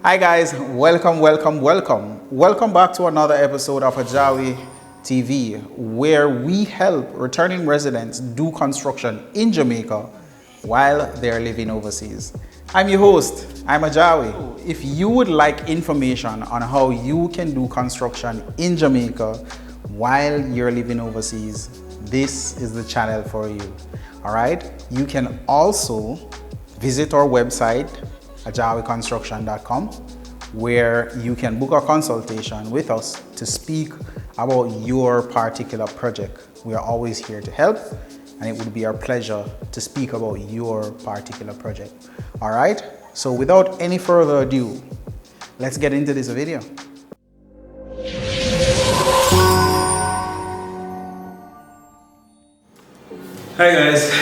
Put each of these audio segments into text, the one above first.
Hi guys, welcome back to another episode of Ajawi TV, where we help returning residents do construction in Jamaica while they're living overseas. I'm your host, I'm Ajawi. If you would like information on how you can do construction in Jamaica while you're living overseas, this is the channel for you. All right, you can also visit our website ajawiconstruction.com, where you can book a consultation with us to speak about your particular project. We are always here to help, and it would be our pleasure to speak about your particular project. All right, so without any further ado, let's get into this video. Hi guys.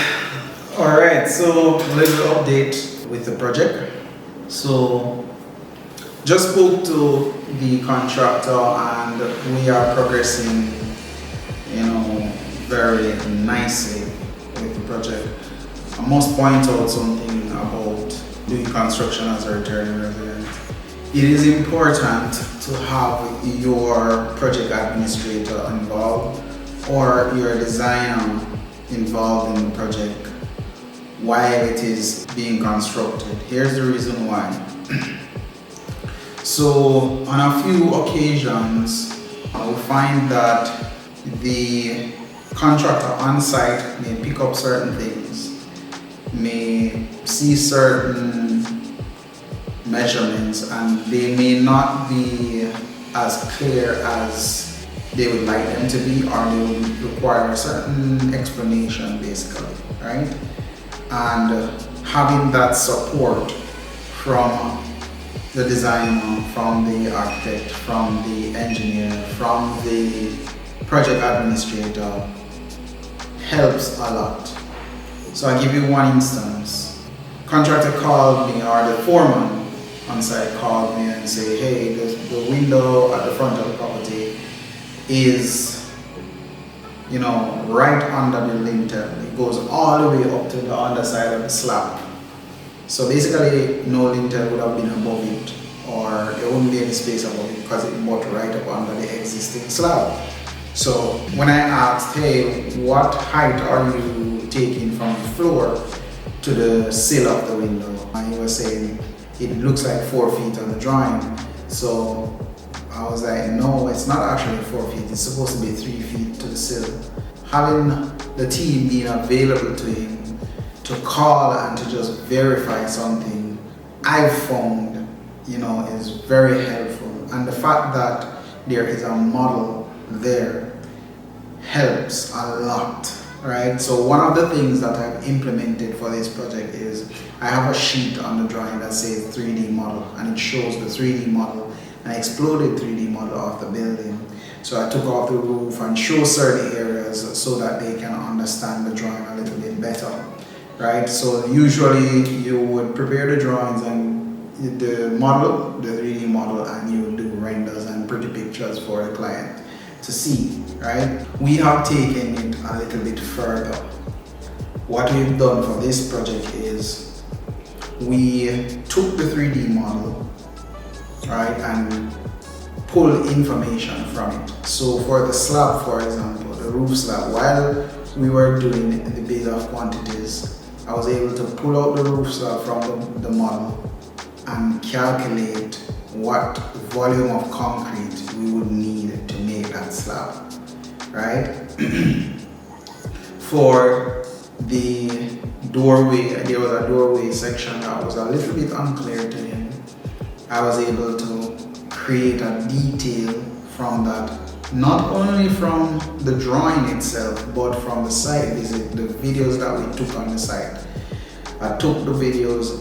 All right, so a little update with the project. So just spoke to the contractor and we are progressing, very nicely with the project. I must point out something about doing construction as a returning resident. It is important to have your project administrator involved or your designer involved in the project while it is being constructed. Here's the reason why. So on a few occasions, we find that the contractor on site may pick up certain things, may see certain measurements, and they may not be as clear as they would like them to be, or they would require a certain explanation basically, right? And having that support from the designer, from the architect, from the engineer, from the project administrator helps a lot. So I'll give you one instance. Contractor called me, or the foreman on site called me and say, hey, the window at the front of the property is right under the lintel. It goes all the way up to the underside of the slab. So basically, no lintel would have been above it, or there wouldn't be any space above it because it bought right up under the existing slab. So when I asked, hey, what height are you taking from the floor to the sill of the window? And he was saying, it looks like 4 feet on the drawing. So I was like, no, it's not actually 4 feet. It's supposed to be 3 feet to the sill. Having the team being available to him to call and to just verify something, I've found, is very helpful. And the fact that there is a model there helps a lot, right? So one of the things that I've implemented for this project is I have a sheet on the drawing that says 3D model, and it shows the 3D model. I exploded 3D model of the building. So I took off the roof and show certain areas so that they can understand the drawing a little bit better, right? So usually you would prepare the drawings and the model, the 3D model, and you would do renders and pretty pictures for the client to see, right? We have taken it a little bit further. What we've done for this project is we took the 3D model, right, and pull information from it. So for the slab, for example, the roof slab, while we were doing the bid of quantities, I was able to pull out the roof slab from the model and calculate what volume of concrete we would need to make that slab, right? For the doorway, there was a doorway section that was a little bit unclear to him. I was able to create a detail from that, not only from the drawing itself, but from the site visit, the videos that we took on the site. I took the videos,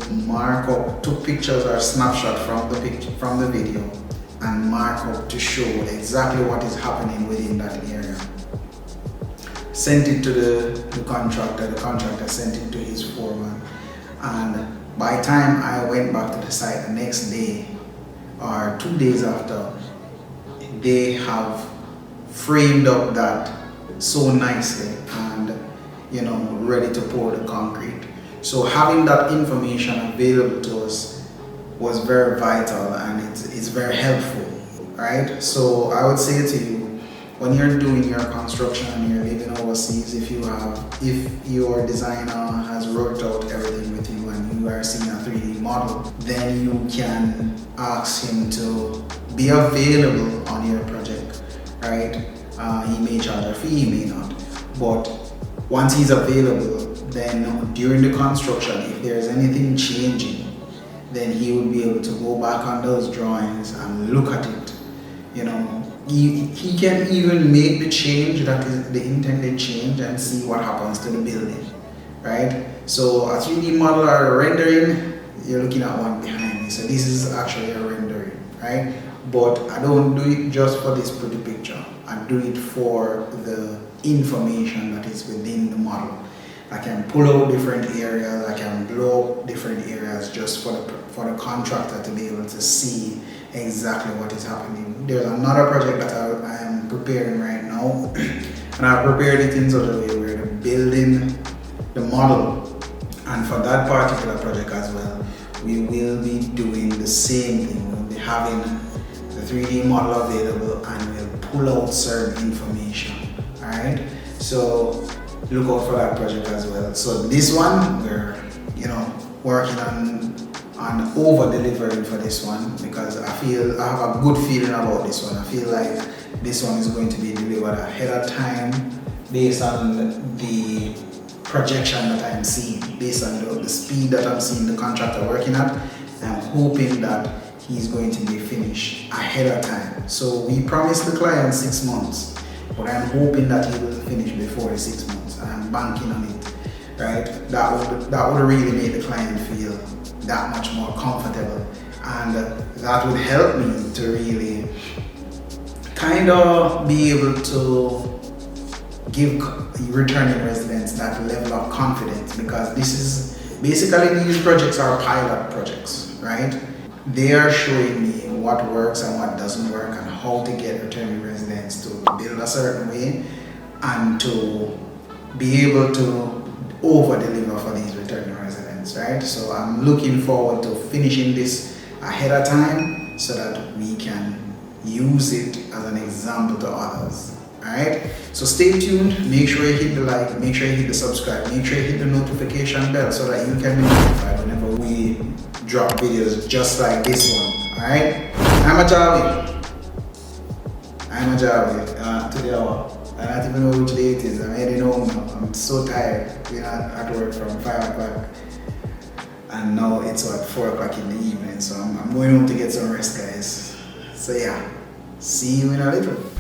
took pictures or snapshot from the video, and mark up to show exactly what is happening within that area. Sent it to the contractor sent it to his foreman, and by the time I went back to the site the next day or 2 days after, they have framed up that so nicely and ready to pour the concrete. So having that information available to us was very vital, and it's very helpful, right? So I would say to you, when you're doing your construction and you're living overseas, if your designer has worked out everything with you and you are seeing a 3D model, then you can ask him to be available on your project, right? He may charge a fee, he may not, but once he's available, then during the construction, if there's anything changing, then he would be able to go back on those drawings and look at it. You know, he can even make the change that is the intended change and see what happens to the building, right? So a 3D model or a rendering, you're looking at one behind me. So this is actually a rendering, right? But I don't do it just for this pretty picture. I do it for the information that is within the model. I can pull out different areas, I can blow up different areas just for the contractor to be able to see exactly what is happening. There's another project that I am preparing right now, and I've prepared it in such a way where the building, the model, and for that particular project as well, we will be doing the same thing. We'll be having the 3D model available and we'll pull out certain information, alright? So look out for that project as well. So this one, we're working on over delivering for this one, because I have a good feeling about this one. I feel like this one is going to be delivered ahead of time based on the projection that I'm seeing, based on the speed that I'm seeing the contractor working at. I'm hoping that he's going to be finished ahead of time. So we promised the client 6 months, but I'm hoping that he will finish before the 6 months, and I'm banking on it, right? That would really make the client feel that much more comfortable, and that would help me to really kind of be able to give returning residents that level of confidence, because this is basically, these projects are pilot projects, right? They are showing me what works and what doesn't work and how to get returning residents to build a certain way and to be able to over deliver for these returning residents, right? So I'm looking forward to finishing this ahead of time so that we can use it as an example to others. Alright, so stay tuned, make sure you hit the like, make sure you hit the subscribe, make sure you hit the notification bell so that you can be notified whenever we drop videos just like this one. Alright, I'm Ajawi. Today I don't even know which day it is. I'm heading home now. I'm so tired. We're at work from 5 o'clock and now it's 4 o'clock in the evening, so I'm going home to get some rest, guys. So yeah, see you in a little.